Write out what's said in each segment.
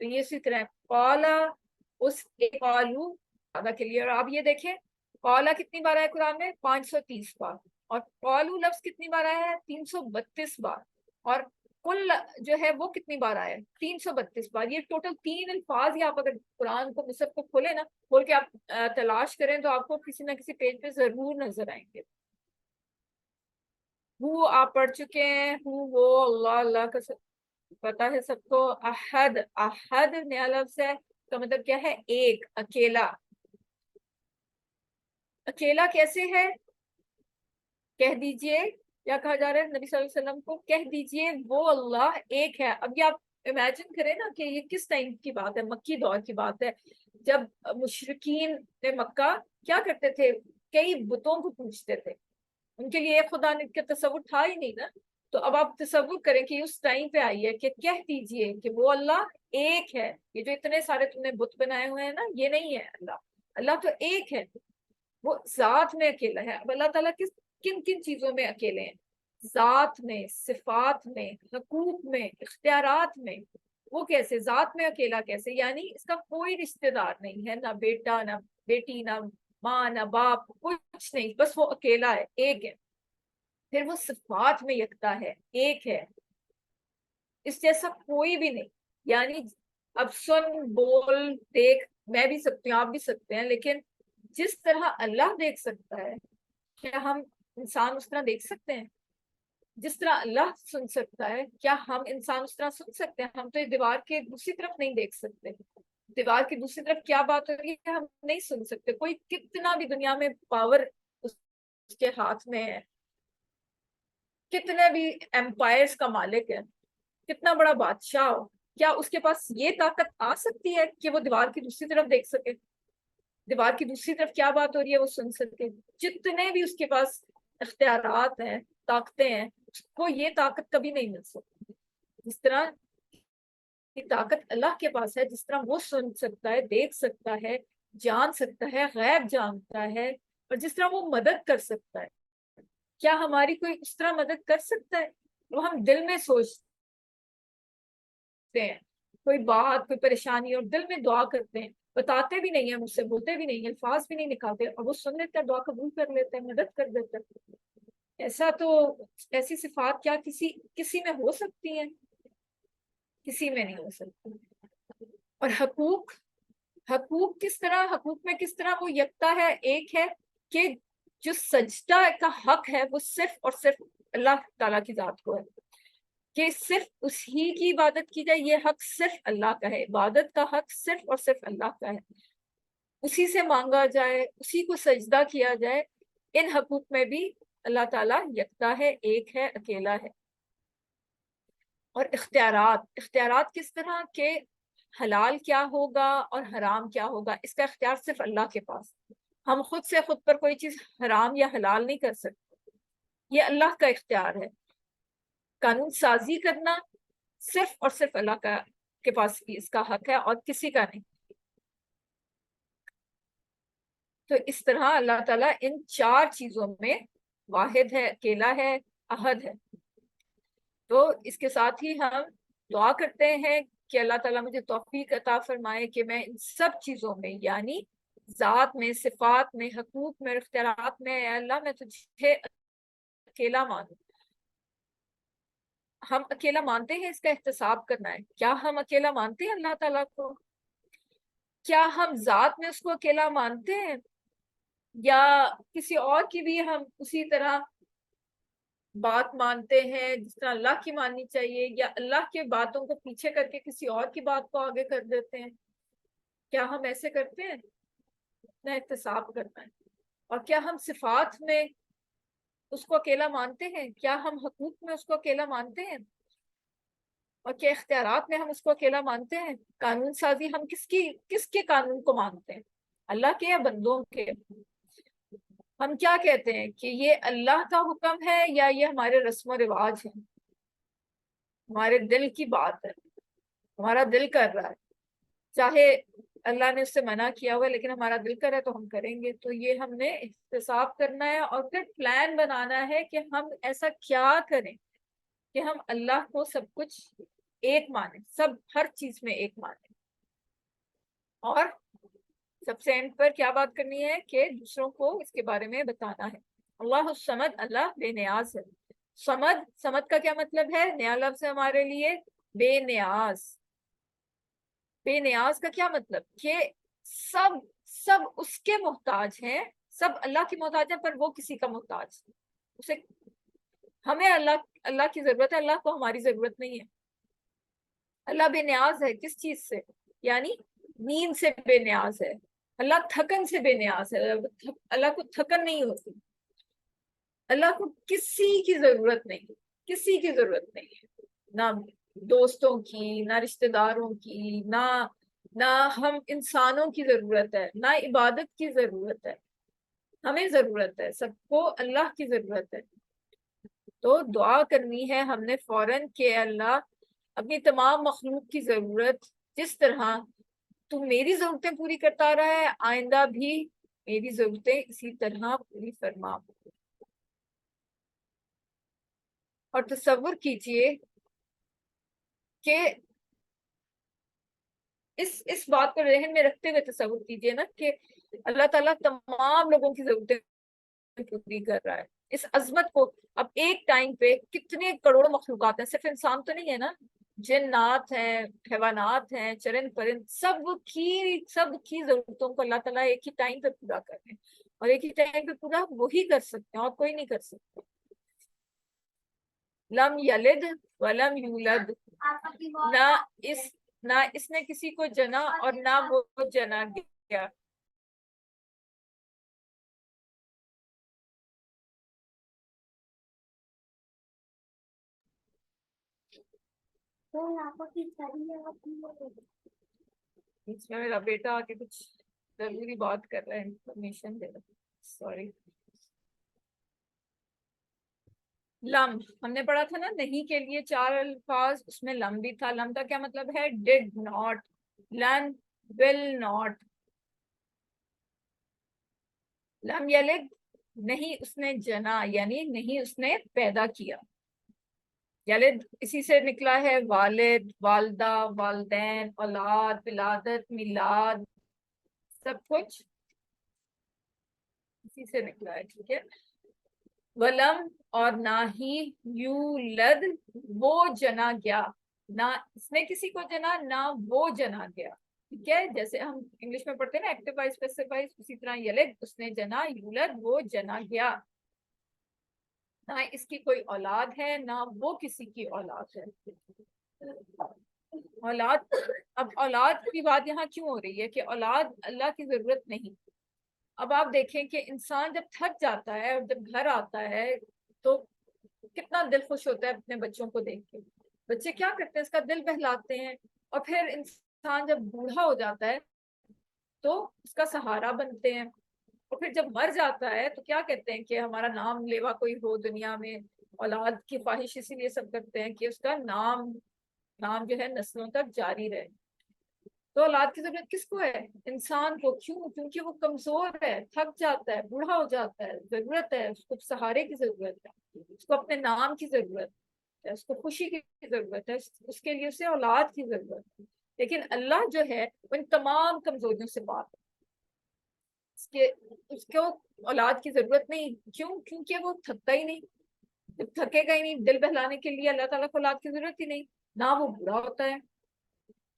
تو یہ اسی طرح قالا اس قالو زیادہ کلیئر. آپ یہ دیکھیں قالا کتنی بار ہے قرآن میں؟ 530 بار. اور قالو لفظ کتنی بار آیا ہے؟ 332 بار. اور کل جو ہے وہ کتنی بار آیا ہے؟ 332 بار. یہ ٹوٹل 3 الفاظ ہی آپ اگر قرآن کو مصحف کو کھولے نا، کھول کے آپ تلاش کریں تو آپ کو کسی نہ کسی پیج پہ ضرور نظر آئیں گے. ہو آپ پڑھ چکے ہیں، ہو وہ اللہ، اللہ کا پتا ہے سب کو. احد، احد نیا لفظ ہے، کا مطلب کیا ہے؟ ایک، اکیلا. اکیلا کیسے ہے؟ کہہ دیجئے، کیا کہا جا رہا ہے نبی صلی اللہ علیہ وسلم کو؟ کہہ دیجئے وہ اللہ ایک ہے. اب یہ آپ امیجن کریں نا کہ یہ کس ٹائم کی بات ہے، مکی دور کی بات ہے، جب مشرکین نے مکہ کیا کرتے تھے؟ کئی بتوں کو پوجتے تھے. ان کے لیے ایک خدا کا تصور تھا ہی نہیں نا. تو اب آپ تصور کریں کہ اس ٹائم پہ آئی ہے کہ کہہ دیجئے کہ وہ اللہ ایک ہے. یہ جو اتنے سارے تم نے بت بنائے ہوئے ہیں نا، یہ نہیں ہے اللہ. اللہ تو ایک ہے، وہ ذات میں اکیلا ہے. اب اللہ تعالیٰ کن کن چیزوں میں اکیلے ہیں؟ ذات میں، صفات میں، حقوق میں، اختیارات میں. وہ کیسے ذات میں اکیلا کیسے؟ یعنی اس کا کوئی رشتہ دار نہیں ہے، نہ بیٹا، نہ بیٹی، نہ ماں، نہ باپ، کچھ نہیں، بس وہ اکیلا ہے، ایک ہے. پھر وہ صفات میں یکتا ہے، ایک ہے، اس جیسا کوئی بھی نہیں. یعنی اب سن، بول، دیکھ میں بھی سکتی ہوں، آپ بھی سکتے ہیں، لیکن جس طرح اللہ دیکھ سکتا ہے، کیا ہم انسان اس طرح دیکھ سکتے ہیں؟ جس طرح اللہ سن سکتا ہے، کیا ہم انسان اس طرح سن سکتے ہیں؟ ہم تو یہ دیوار کے دوسری طرف نہیں دیکھ سکتے. دیوار کی دوسری طرف کیا بات ہو رہی ہے ہم نہیں سن سکتے. کوئی کتنا بھی دنیا میں پاور اس کے ہاتھ میں ہے، کتنے بھی ایمپائرز کا مالک ہے، کتنا بڑا بادشاہ ہو، کیا اس کے پاس یہ طاقت آ سکتی ہے کہ وہ دیوار کی دوسری طرف دیکھ سکے؟ دیوار کی دوسری طرف کیا بات ہو رہی ہے وہ سن سکے؟ جتنے بھی اس کے پاس اختیارات ہیں، طاقتیں ہیں، اس کو یہ طاقت کبھی نہیں مل سکتی جس طرح کی طاقت اللہ کے پاس ہے. جس طرح وہ سن سکتا ہے، دیکھ سکتا ہے، جان سکتا ہے، غیب جانتا ہے، اور جس طرح وہ مدد کر سکتا ہے. کیا ہماری کوئی اس طرح مدد کر سکتا ہے؟ وہ ہم دل میں سوچتے ہیں کوئی بات، کوئی پریشانی، اور دل میں دعا کرتے ہیں، بتاتے بھی نہیں ہیں، مجھ سے بولتے بھی نہیں ہیں، الفاظ بھی نہیں نکالتے، اور وہ سن لیتا ہے، دعا قبول کر لیتے ہیں، مدد کر دیتے ہیں. ایسا تو، ایسی صفات کیا کسی میں ہو سکتی ہیں؟ کسی میں نہیں ہو سکتی. اور حقوق، حقوق کس طرح، حقوق میں کس طرح وہ یکتا ہے، ایک ہے، کہ جو سجدہ کا حق ہے وہ صرف اور صرف اللہ تعالیٰ کی ذات کو ہے، کہ صرف اسی کی عبادت کی جائے. یہ حق صرف اللہ کا ہے، عبادت کا حق صرف اور صرف اللہ کا ہے، اسی سے مانگا جائے، اسی کو سجدہ کیا جائے. ان حقوق میں بھی اللہ تعالیٰ یکتا ہے، ایک ہے، اکیلا ہے. اور اختیارات، اختیارات کس طرح کہ حلال کیا ہوگا اور حرام کیا ہوگا، اس کا اختیار صرف اللہ کے پاس. ہم خود سے خود پر کوئی چیز حرام یا حلال نہیں کر سکتے، یہ اللہ کا اختیار ہے. قانون سازی کرنا صرف اور صرف اللہ کے پاس اس کا حق ہے، اور کسی کا نہیں. تو اس طرح اللہ تعالیٰ ان 4 چیزوں میں واحد ہے، اکیلا ہے، احد ہے. تو اس کے ساتھ ہی ہم دعا کرتے ہیں کہ اللہ تعالیٰ مجھے توفیق عطا فرمائے کہ میں ان سب چیزوں میں، یعنی ذات میں، صفات میں، حقوق میں، اختیارات میں، اے اللہ میں تجھے اکیلا مانوں. ہم اکیلا مانتے ہیں، اس کا احتساب کرنا ہے. کیا ہم اکیلا مانتے ہیں اللہ تعالیٰ کو؟ کیا ہم ذات میں اس کو اکیلا مانتے ہیں، یا کسی اور کی بھی ہم اسی طرح بات مانتے ہیں جس طرح اللہ کی ماننی چاہیے، یا اللہ کے باتوں کو پیچھے کر کے کسی اور کی بات کو آگے کر دیتے ہیں؟ کیا ہم ایسے کرتے ہیں؟ اپنا احتساب کرنا ہے. اور کیا ہم صفات میں اس کو اکیلا مانتے ہیں؟ کیا ہم حقوق میں اس کو اکیلا مانتے ہیں؟ اور کیا اختیارات میں ہم اس کو اکیلا مانتے ہیں؟ قانون سازی ہم کس کے قانون کو مانتے ہیں، اللہ کے یا بندوں کے؟ ہم کیا کہتے ہیں کہ یہ اللہ کا حکم ہے یا یہ ہمارے رسم و رواج ہیں، ہمارے دل کی بات ہے، ہمارا دل کر رہا ہے، چاہے اللہ نے اس سے منع کیا ہوا لیکن ہمارا دل کر رہا ہے تو ہم کریں گے. تو یہ ہم نے احتساب کرنا ہے، اور پھر پلان بنانا ہے کہ ہم ایسا کیا کریں کہ ہم اللہ کو سب کچھ ایک مانیں، سب ہر چیز میں ایک مانیں. اور سب سے اینڈ پر کیا بات کرنی ہے کہ دوسروں کو اس کے بارے میں بتانا ہے. اللہ الصمد, اللہ بے نیاز ہے. صمد, صمد کا کیا مطلب ہے؟ نیا لفظ ہے ہمارے لیے, بے نیاز. بے نیاز کا کیا مطلب کہ سب سب اس کے محتاج ہیں, سب اللہ کی محتاج ہیں, پر وہ کسی کا محتاج ہے. اسے, ہمیں اللہ کی ضرورت ہے, اللہ کو ہماری ضرورت نہیں ہے. اللہ بے نیاز ہے کس چیز سے؟ یعنی نیند سے بے نیاز ہے, اللہ تھکن سے بے نیاز ہے, اللہ کو تھکن نہیں ہوتی, اللہ کو کسی کی ضرورت نہیں, کسی کی ضرورت نہیں ہے, نہ دوستوں کی, نہ رشتہ داروں کی, نہ ہم انسانوں کی ضرورت ہے, نہ عبادت کی ضرورت ہے. ہمیں ضرورت ہے, سب کو اللہ کی ضرورت ہے. تو دعا کرنی ہے ہم نے فوراً کہ اللہ اپنی تمام مخلوق کی ضرورت جس طرح تو میری ضرورتیں پوری کرتا رہا ہے, آئندہ بھی میری ضرورتیں اسی طرح پوری فرما. اور تصور کیجئے کہ اس بات کو ذہن میں رکھتے ہوئے تصور کیجئے نا کہ اللہ تعالیٰ تمام لوگوں کی ضرورتیں پوری کر رہا ہے. اس عظمت کو اب ایک ٹائم پہ کتنے کروڑوں مخلوقات ہیں, صرف انسان تو نہیں ہے نا, جنات ہیں, حیوانات ہیں, چرند پرند, سب کی ضرورتوں کو اللہ تعالیٰ ایک ہی ٹائم پہ پورا کر رہے ہیں, اور ایک ہی ٹائم پہ پورا وہی کر سکتے ہیں اور کوئی نہیں کر سکتا. لم یلد ولم یولد, نہ اس نے کسی کو جنا اور نہ وہ جنا گیا. بیچ میں میرا بیٹا آ کے کچھ ضروری بات کر رہا ہے, انفارمیشن دے رہا ہے, سوری. لم ہم نے پڑھا تھا نا, نہیں کے لیے 4 الفاظ, اس میں لم بھی تھا. لم کا کیا مطلب ہے؟ ڈڈ ناٹ, لن ول ناٹ. لم یلد نہیں اس نے جنا, یعنی نہیں اس نے پیدا کیا. یلد اسی سے نکلا ہے والد, والدہ, والدین, اولاد, ولادت, میلاد, سب کچھ اسی سے نکلا ہے, ٹھیک ہے. ولم اور نہ ہی یولد وہ جنا گیا, نہ اس نے کسی کو جنا نہ وہ جنا گیا, ٹھیک ہے. جیسے ہم انگلش میں پڑھتے ہیں نا ایکٹیو وائس پیسیو وائس, اسی طرح یلد اس نے جنا, یولد وہ جنا گیا. نہ اس کی کوئی اولاد ہے نہ وہ کسی کی اولاد ہے. اولاد, اب اولاد کی بات یہاں کیوں ہو رہی ہے کہ اولاد اللہ کی ضرورت نہیں. اب آپ دیکھیں کہ انسان جب تھک جاتا ہے اور جب گھر آتا ہے تو کتنا دل خوش ہوتا ہے اپنے بچوں کو دیکھ کے. بچے کیا کرتے ہیں, اس کا دل بہلاتے ہیں, اور پھر انسان جب بوڑھا ہو جاتا ہے تو اس کا سہارا بنتے ہیں. اور پھر جب مر جاتا ہے تو کیا کہتے ہیں کہ ہمارا نام لیوا کوئی ہو دنیا میں. اولاد کی خواہش اسی لیے سب کرتے ہیں کہ اس کا نام جو ہے نسلوں تک جاری رہے. تو اولاد کی ضرورت کس کو ہے؟ انسان کو. کیوں؟ کیونکہ وہ کمزور ہے, تھک جاتا ہے, بوڑھا ہو جاتا ہے, ضرورت ہے اس کو, سہارے کی ضرورت ہے, اس کو اپنے نام کی ضرورت ہے, اس کو خوشی کی ضرورت ہے, اس کے لیے اسے اولاد کی ضرورت ہے. لیکن اللہ جو ہے وہ ان تمام کمزوریوں سے پاک ہے. اس کو اولاد کی ضرورت نہیں. کیوں؟ کیونکہ وہ تھکتا ہی نہیں, جب تھکے گا ہی نہیں, دل بہلانے کے لیے اللہ تعالیٰ کو اولاد کی ضرورت ہی نہیں, نہ وہ بوڑھا ہوتا ہے.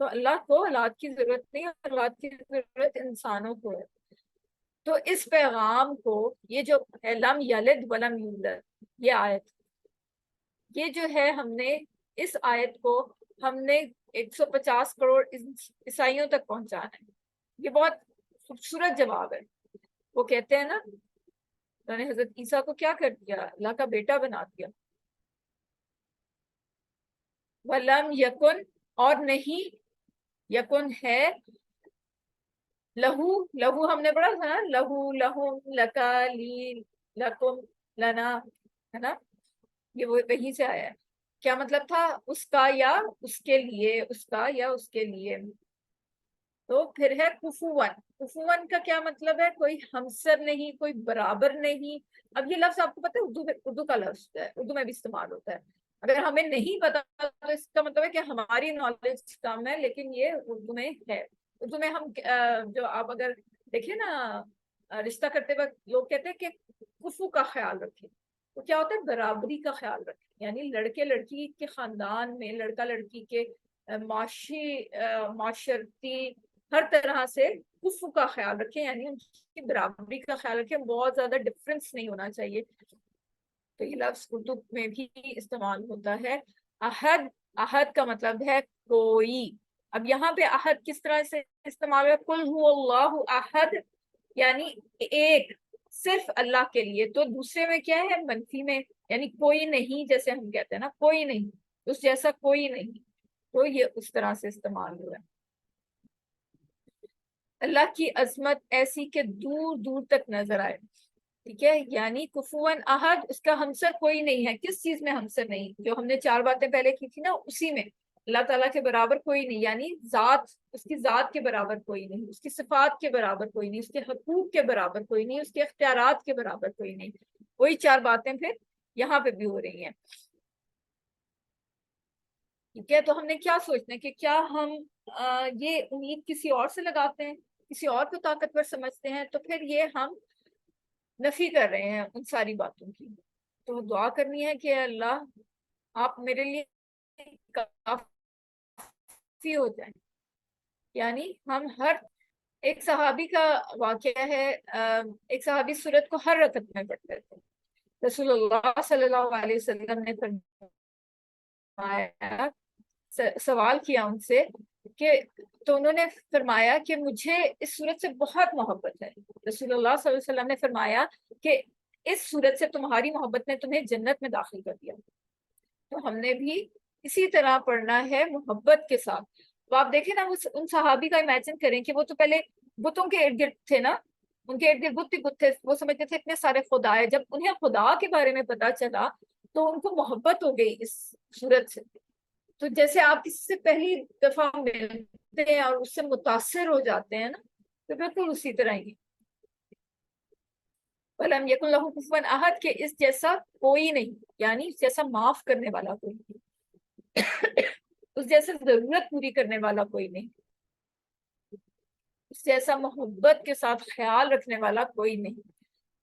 تو اللہ کو اولاد کی ضرورت نہیں, اولاد کی ضرورت انسانوں کو ہے. تو اس پیغام کو, یہ جو ہے لم یلد ولم یولد, یہ آیت, یہ جو ہے ہم نے اس آیت کو ہم نے 150 کروڑ عیسائیوں تک پہنچانا ہے. یہ بہت خوبصورت جواب ہے. وہ کہتے ہیں نا, اللہ نے حضرت عیسیٰ کو کیا کر دیا؟ اللہ کا بیٹا بنا دیا. ولم یکن اور نہیں, یکن ہے, لہو, لہو ہم نے پڑھا تھا نا, لہو, لہم, لکا, لی, لکم, لنا, ہے نا, یہ وہ وہیں سے آیا ہے. کیا مطلب تھا؟ اس کا یا اس کے لیے, اس کا یا اس کے لیے. تو پھر ہے کفوان. کفوان کا کیا مطلب ہے؟ کوئی ہمسر نہیں, کوئی برابر نہیں. اب یہ لفظ آپ کو پتہ ہے اردو کا لفظ ہے, اردو میں بھی استعمال ہوتا ہے. اگر ہمیں نہیں پتا تو اس کا مطلب ہے کہ ہماری نالج کم ہے, لیکن یہ اردو میں ہے. اردو میں ہم جو آپ اگر دیکھیں نا رشتہ کرتے وقت لوگ کہتے ہیں کہ کفو کا خیال رکھیں، تو کیا ہوتا ہے برابری کا خیال رکھیں، یعنی لڑکے لڑکی کے خاندان میں لڑکا لڑکی کے معاشرتی ہر طرح سے کفو کا خیال رکھیں، یعنی ان کی برابری کا خیال رکھیں، بہت زیادہ ڈفرینس نہیں ہونا چاہیے۔ تو یہ لفظ اردو میں بھی استعمال ہوتا ہے۔ عہد، عہد کا مطلب ہے کوئی۔ اب یہاں پہ عہد کس طرح سے استعمال ہے؟ قل هو اللہ احد، یعنی ایک، صرف اللہ کے لیے۔ تو دوسرے میں کیا ہے؟ منفی میں، یعنی کوئی نہیں، جیسے ہم کہتے ہیں نا کوئی نہیں، اس جیسا کوئی نہیں، تو یہ اس طرح سے استعمال ہوا ہے۔ اللہ کی عظمت ایسی کہ دور دور تک نظر آئے، ٹھیک ہے، یعنی کفواً احد، اس کا ہمسر کوئی نہیں ہے۔ کس چیز میں ہمسر نہیں؟ جو ہم نے 4 باتیں پہلے کی تھی نا، اسی میں اللہ تعالیٰ کے برابر کوئی نہیں، یعنی ذات، اس کی ذات کے برابر کوئی نہیں، اس کی صفات کے برابر کوئی نہیں، اس کے حقوق کے برابر کوئی نہیں، اس کے اختیارات کے برابر کوئی نہیں۔ وہی 4 باتیں پھر یہاں پہ بھی ہو رہی ہیں، ٹھیک ہے۔ تو ہم نے کیا سوچنا ہے کہ کیا ہم یہ امید کسی اور سے لگاتے ہیں، کسی اور کو طاقتور سمجھتے ہیں، تو پھر یہ ہم نفی کر رہے ہیں ان ساری باتوں کی۔ تو دعا کرنی ہے کہ اللہ آپ میرے لیے کافی ہو جائیں، یعنی ہم ہر ایک صحابی کا واقعہ ہے، ایک صحابی سورت کو ہر رکعت میں پڑھتے تھے۔ رسول اللہ صلی اللہ علیہ وسلم نے فرمایا، سوال کیا ان سے کہ، تو انہوں نے فرمایا کہ مجھے اس صورت سے بہت محبت ہے۔ رسول اللہ صلی اللہ علیہ وسلم نے فرمایا کہ اس صورت سے تمہاری محبت نے تمہیں جنت میں داخل کر دیا۔ تو ہم نے بھی اسی طرح پڑھنا ہے محبت کے ساتھ۔ تو آپ دیکھیں نا، ان صحابی کا امیجن کریں کہ وہ تو پہلے بتوں کے ارد گرد تھے نا، ان کے ارد گرد بت ہی بت تھے، وہ سمجھتے تھے اتنے سارے خدا ہے۔ جب انہیں خدا کے بارے میں پتا چلا تو ان کو محبت ہو گئی اس صورت سے۔ تو جیسے آپ کسی سے پہلی دفعہ ملتے ہیں اور اس سے متاثر ہو جاتے ہیں نا، تو بالکل اسی طرح ہی وَلَمْ يَكُنْ لَهُ كُفُوًا أَحَدٌ، کہ اس جیسا کوئی نہیں، یعنی اس جیسا معاف کرنے والا کوئی نہیں، اس جیسا ضرورت پوری کرنے والا کوئی نہیں، اس جیسا محبت کے ساتھ خیال رکھنے والا کوئی نہیں۔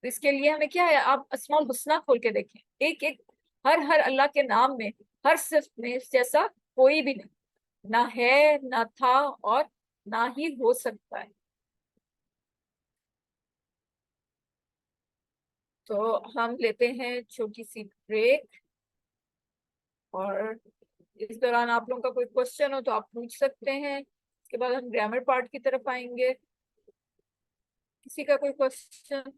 تو اس کے لیے ہمیں کیا ہے؟ آپ اسماء الحسنیٰ کھول کے دیکھیں، ایک ایک ہر اللہ کے نام میں، ہر صفت میں اس جیسا کوئی بھی نہیں، نہ ہے، نہ تھا، اور نہ ہی ہو سکتا ہے۔ تو ہم لیتے ہیں چھوٹی سی بریک، اور اس دوران آپ لوگوں کا کوئی کوشچن ہو تو آپ پوچھ سکتے ہیں۔ اس کے بعد ہم گرامر پارٹ کی طرف آئیں گے۔ کسی کا کوئی کوشچن؟